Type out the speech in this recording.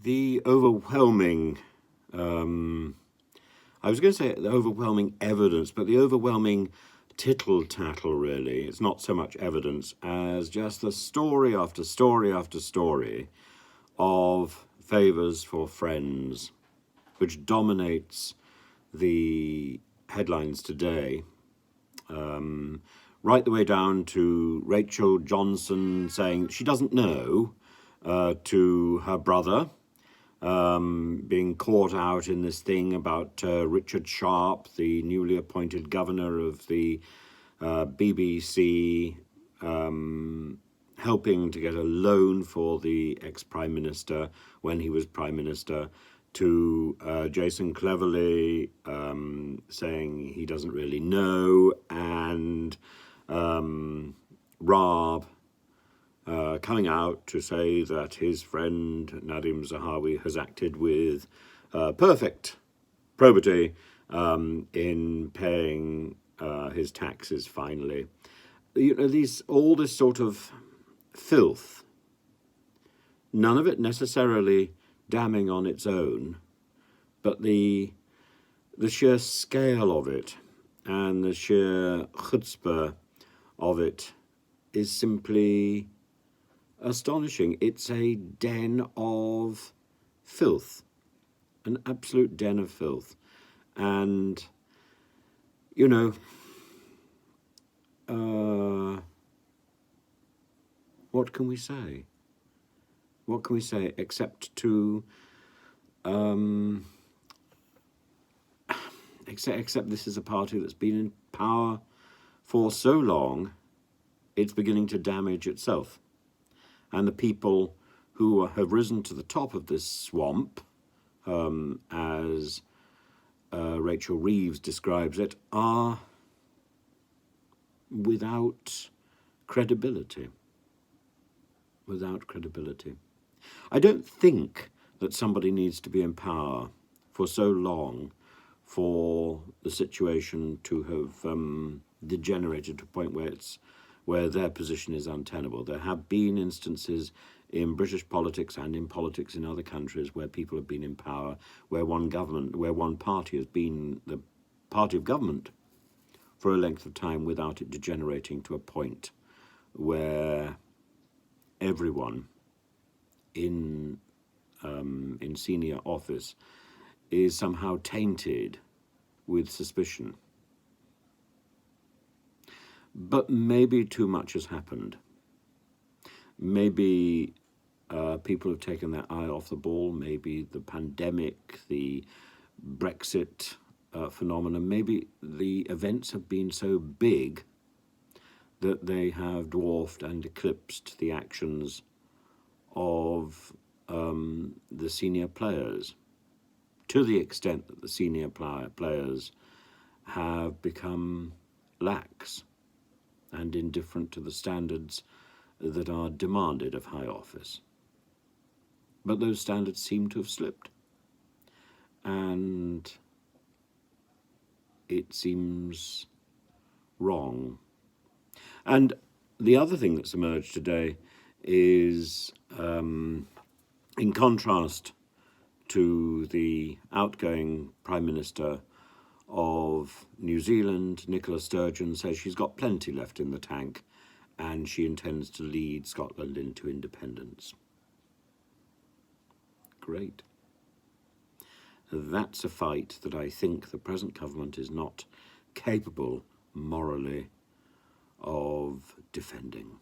the overwhelming, I was going to say the overwhelming evidence, but the overwhelming tittle-tattle, really. It's not so much evidence as just the story after story after story of favours for friends, which dominates the headlines today, right the way down to Rachel Johnson saying she doesn't know, to her brother being caught out in this thing about Richard Sharp, the newly appointed governor of the BBC, helping to get a loan for the ex-Prime Minister when he was Prime Minister, to Jason Cleverly saying he doesn't really know, and Raab coming out to say that his friend Nadim Zahawi has acted with perfect probity in paying his taxes finally. You know, all this sort of filth, none of it necessarily damning on its own, but the sheer scale of it and the sheer chutzpah of it is simply astonishing. It's a den of filth, an absolute den of filth. And, you know, what can we say? What can we say except to, except this is a party that's been in power for so long, it's beginning to damage itself. And the people who have risen to the top of this swamp, as Rachel Reeves describes it, are without credibility. Without credibility. I don't think that somebody needs to be in power for so long for the situation to have degenerated to a point where their position is untenable. There have been instances in British politics and in politics in other countries where people have been in power, where one party has been the party of government for a length of time without it degenerating to a point where everyone in senior office is somehow tainted with suspicion. But maybe too much has happened. Maybe people have taken their eye off the ball. Maybe the pandemic, the Brexit phenomenon, maybe the events have been so big that they have dwarfed and eclipsed the actions of the senior players, to the extent that the senior players have become lax and indifferent to the standards that are demanded of high office. But those standards seem to have slipped, and it seems wrong. And the other thing that's emerged today is, in contrast to the outgoing Prime Minister of New Zealand, Nicola Sturgeon, says she's got plenty left in the tank and she intends to lead Scotland into independence. Great. That's a fight that I think the present government is not capable morally of defending.